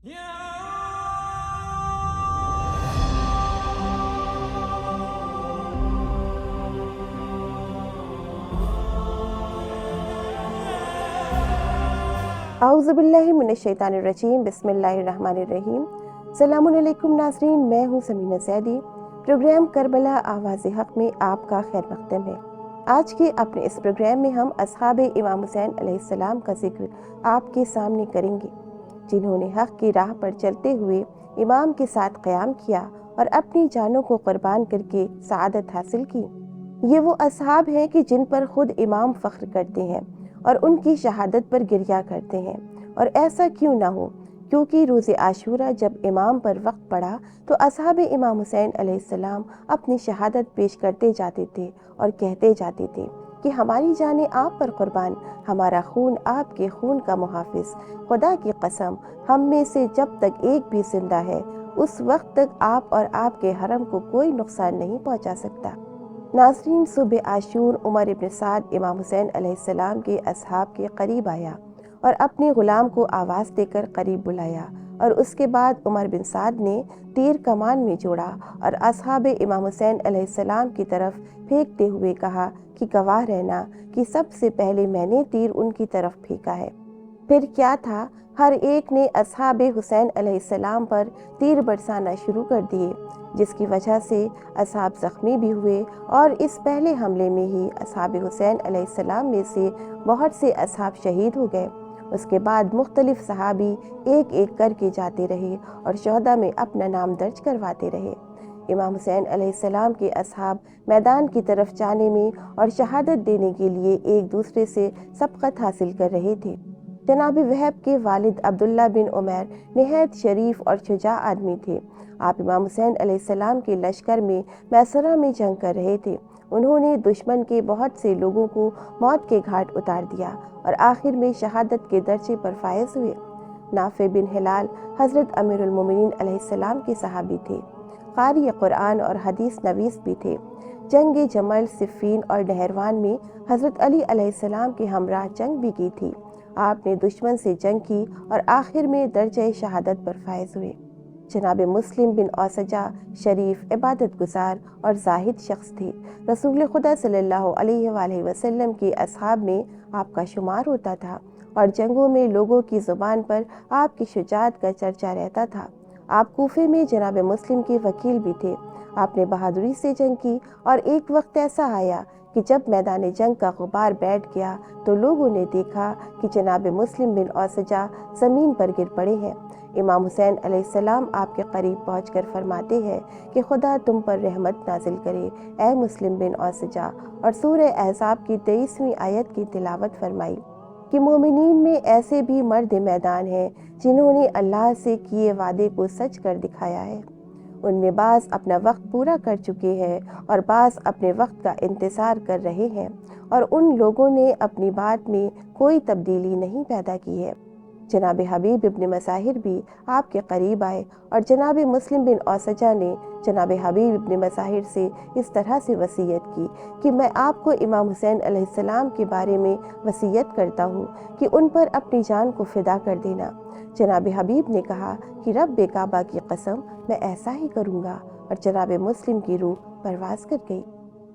اعوذ मिनश्शैतानिर्रजीम बिस्मिल्लाहिर्रहमानिर्रहीम। सलाम अलैकुम नाज़रीन, मैं हूँ समीना सैदी। प्रोग्राम करबला आवाज़ हक़ में आपका खैर मक़दम है। आज के अपने इस प्रोग्राम में हम असहाबे इमाम हुसैन अलैहिस्सलाम का जिक्र आपके सामने करेंगे, जिन्होंने हक़ की राह पर चलते हुए इमाम के साथ क़याम किया और अपनी जानों को क़ुरबान करके सआदत हासिल की। ये वो असहाब हैं कि जिन पर ख़ुद इमाम फ़ख्र करते हैं और उनकी शहादत पर गिरिया करते हैं। और ऐसा क्यों ना हो, क्योंकि रोज़े आशूरा जब इमाम पर वक्त पड़ा तो असहाबे इमाम हुसैन अलैहिस्सलाम अपनी शहादत पेश करते जाते थे और कहते जाते थे कि हमारी जानें आप पर कुर्बान, हमारा खून आपके खून का मुहाफिज। खुदा की कसम, हम में से जब तक एक भी जिंदा है उस वक्त तक आप और आपके हरम को कोई नुकसान नहीं पहुंचा सकता। नाज़रीन, सुबह आशूर उमर इब्न साद इमाम हुसैन अलैहिस्सलाम के असहाब के करीब आया और अपने ग़ुलाम को आवाज़ देकर करीब बुलाया, और उसके बाद उमर बिन साद ने तीर कमान में जोड़ा और असहाबे इमाम हुसैन अलैहिस्सलाम की तरफ फेंकते हुए कहा कि गवाह रहना कि सबसे पहले मैंने तीर उनकी तरफ फेंका है। फिर क्या था, हर एक ने असहाबे हुसैन अलैहिस्सलाम पर तीर बरसाना शुरू कर दिए, जिसकी वजह से असहाब ज़ख्मी भी हुए और इस पहले हमले में ही असहाबे हुसैन अलैहिस्सलाम में से बहुत से असहाब शहीद हो गए। उसके बाद मुख्तलिफ सहाबी एक एक करके जाते रहे और शहदा में अपना नाम दर्ज करवाते रहे। इमाम हुसैन अलैहिस्सलाम के असहाब मैदान की तरफ जाने में और शहादत देने के लिए एक दूसरे से सबकत हासिल कर रहे थे। जनाब वहब के वालिद अब्दुल्ला बिन उमैर निहायत शरीफ और शुजा आदमी थे। आप इमाम हुसैन अलैहिस्सलाम के लश्कर में मैसरा में जंग कर रहे थे। उन्होंने दुश्मन के बहुत से लोगों को मौत के घाट उतार दिया और आखिर में शहादत के दर्जे पर फायज हुए। नाफे बिन हिलाल हज़रत अमीरुल मोमिनीन अलैहिस्सलाम के सहाबी थे, क़ारी कुरान और हदीस नवीस भी थे। जंग जमल, सिफ़ीन और नहरवान में हज़रत अली अलैहिस्सलाम के हमरा जंग भी की थी। आपने दुश्मन से जंग की और आखिर में दर्जे शहादत पर फायज हुए। जनाब मुस्लिम बिन औसजा शरीफ, इबादत गुजार और जाहिद शख्स थे। रसूल खुदा सल्लल्लाहु अलैहि वसल्लम के असहाब में आपका शुमार होता था और जंगों में लोगों की ज़ुबान पर आपकी शुजाअत का चर्चा रहता था। आप कूफे में जनाब मुस्लिम के वकील भी थे। आपने बहादुरी से जंग की और एक वक्त ऐसा आया कि जब मैदान जंग का गुबार बैठ गया तो लोगों ने देखा कि जनाब मुस्लिम बिन औसजा ज़मीन पर गिर पड़े हैं। इमाम हुसैन अलैहिस्सलाम आपके करीब पहुंचकर फरमाते हैं कि खुदा तुम पर रहमत नाजिल करे, ए मुस्लिम बिन औसजा, और सूरह अहज़ाब की 23वीं आयत की तिलावत फरमाई कि मोमिनीन में ऐसे भी मर्द मैदान हैं जिन्होंने अल्लाह से किए वादे को सच कर दिखाया है। उनमें बाज़ अपना वक्त पूरा कर चुके हैं और बाज़ अपने वक्त का इंतज़ार कर रहे हैं, और उन लोगों ने अपनी बात में कोई तब्दीली नहीं पैदा की है। जनाब हबीब इब्न मज़ाहिर भी आपके करीब आए और जनाब मुस्लिम बिन औसजा ने जनाब हबीब इब्न मज़ाहिर से इस तरह से वसीयत की कि मैं आपको इमाम हुसैन अलैहिस्सलाम के बारे में वसीयत करता हूँ कि उन पर अपनी जान को फ़िदा कर देना। जनाब हबीब ने कहा कि रब काबा की कसम, मैं ऐसा ही करूँगा, और जनाब मुस्लिम की रूह परवाज़ कर गई।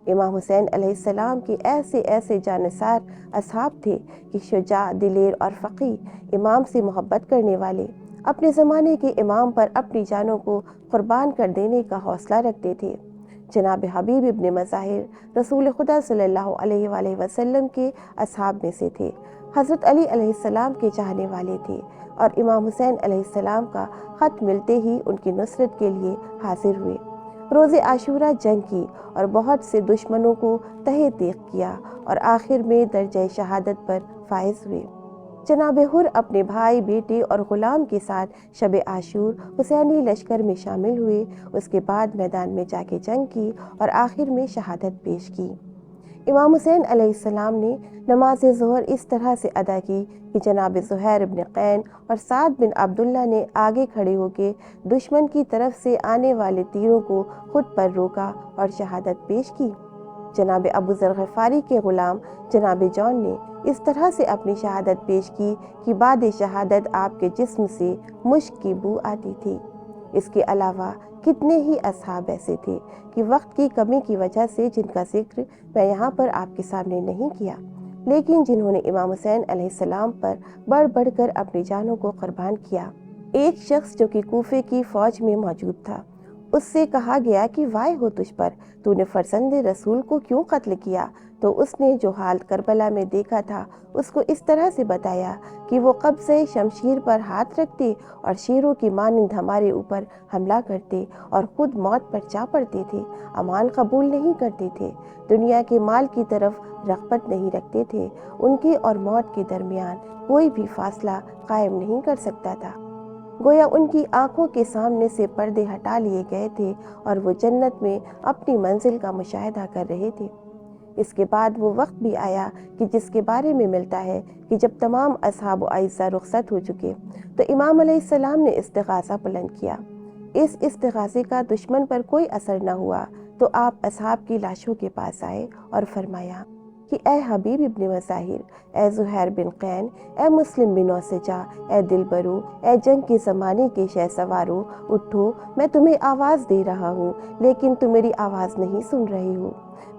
इमाम हुसैन अलैहिस्सलाम के ऐसे ऐसे जानिसार असहाब थे कि शुजा, दिलेर और फ़क़ी, इमाम से मोहब्बत करने वाले, अपने ज़माने के इमाम पर अपनी जानों को क़ुरबान कर देने का हौसला रखते थे। जनाब हबीब इब्न मज़ाहिर रसूल खुदा सल्लल्लाहु अलैहि वसल्लम के असहाब में से थे। हज़रत अली अलैहिस्सलाम के चाहने वाले थे और इमाम हुसैन अलैहिस्सलाम का ख़त मिलते ही उनकी नुसरत के लिए हाजिर हुए। रोज़े आशूरा जंग की और बहुत से दुश्मनों को तहे तीख किया और आखिर में दर्जे शहादत पर फायज हुए। जनाब हुर अपने भाई, बेटे और ग़ुलाम के साथ शब आशूर हुसैनी लश्कर में शामिल हुए। उसके बाद मैदान में जाके जंग की और आखिर में शहादत पेश की। इमाम हुसैन अलैहिस्सलाम ने नमाज ज़ोहर इस तरह से अदा की कि जनाब ज़ुहैर इब्न क़ैन और साद बिन अब्दुल्ला ने आगे खड़े होकर दुश्मन की तरफ से आने वाले तीरों को खुद पर रोका और शहादत पेश की। جناب ابو ذر غفاری کے غلام جناب جان نے اس طرح سے اپنی شہادت پیش کی کہ بعد شہادت آپ کے جسم سے مشک کی بو آتی تھی۔ اس کے علاوہ کتنے ہی اصحاب ایسے تھے کہ وقت کی کمی کی وجہ سے جن کا ذکر میں یہاں پر آپ کے سامنے نہیں کیا، لیکن جنہوں نے امام حسین علیہ السلام پر بڑھ بڑھ کر اپنی جانوں کو قربان کیا۔ ایک شخص جو کہ کوفے کی فوج میں موجود تھا، اس سے کہا گیا کہ وائے ہو تجھ پر، تو نے فرزند رسول کو کیوں قتل کیا؟ تو اس نے جو حال کربلا میں دیکھا تھا اس کو اس طرح سے بتایا کہ وہ قبضہ شمشیر پر ہاتھ رکھتے اور شیروں کی مانند ہمارے اوپر حملہ کرتے اور خود موت پر جا پڑتے تھے، امان قبول نہیں کرتے تھے، دنیا کے مال کی طرف رغبت نہیں رکھتے تھے، ان کے اور موت کے درمیان کوئی بھی فاصلہ قائم نہیں کر سکتا تھا۔ گویا ان کی آنکھوں کے سامنے سے پردے ہٹا لیے گئے تھے اور وہ جنت میں اپنی منزل کا مشاہدہ کر رہے تھے۔ اس کے بعد وہ وقت بھی آیا کہ جس کے بارے میں ملتا ہے کہ جب تمام اصحاب و اعزہ رخصت ہو چکے تو امام علیہ السلام نے استغاثہ بلند کیا۔ اس استغاثے کا دشمن پر کوئی اثر نہ ہوا تو آپ اصحاب کی لاشوں کے پاس آئے اور فرمایا کہ اے حبیب ابن مظاہر، اے زہیر بن قین، اے مسلم بن اوسجا، اے دلبرو، اے جنگ کے زمانے کے شہ سوارو، اٹھو، میں تمہیں آواز دے رہا ہوں لیکن تم میری آواز نہیں سن رہے ہو،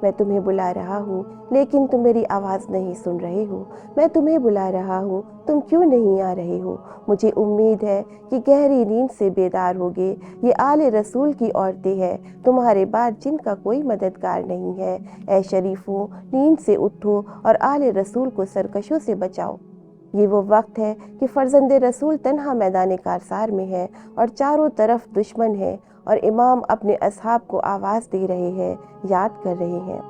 میں تمہیں بلا رہا ہوں لیکن تم میری آواز نہیں سن رہے ہو، میں تمہیں بلا رہا ہوں، تم کیوں نہیں آ رہے ہو؟ مجھے امید ہے کہ گہری نیند سے بیدار ہوگے، یہ آل رسول کی عورتیں ہیں، تمہارے بعد جن کا کوئی مددگار نہیں ہے، اے شریفوں، نیند سے اٹھو اور آل رسول کو سرکشوں سے بچاؤ۔ یہ وہ وقت ہے کہ فرزند رسول تنہا میدان کارزار میں ہے اور چاروں طرف دشمن ہے اور امام اپنے اصحاب کو آواز دے رہے ہیں، یاد کر رہے ہیں۔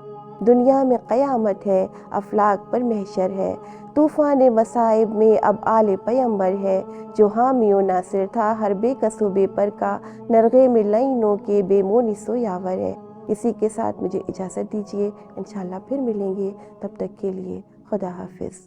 دنیا میں قیامت ہے، افلاک پر محشر ہے، طوفان مصائب میں اب آل پیمبر ہے، جو حامی و ناصر تھا ہر بے کس و بے پر کا، نرغے میں لعینوں کے بے مونس و یاور ہے۔ اسی کے ساتھ مجھے اجازت دیجیے، انشاءاللہ پھر ملیں گے، تب تک کے لیے خدا حافظ۔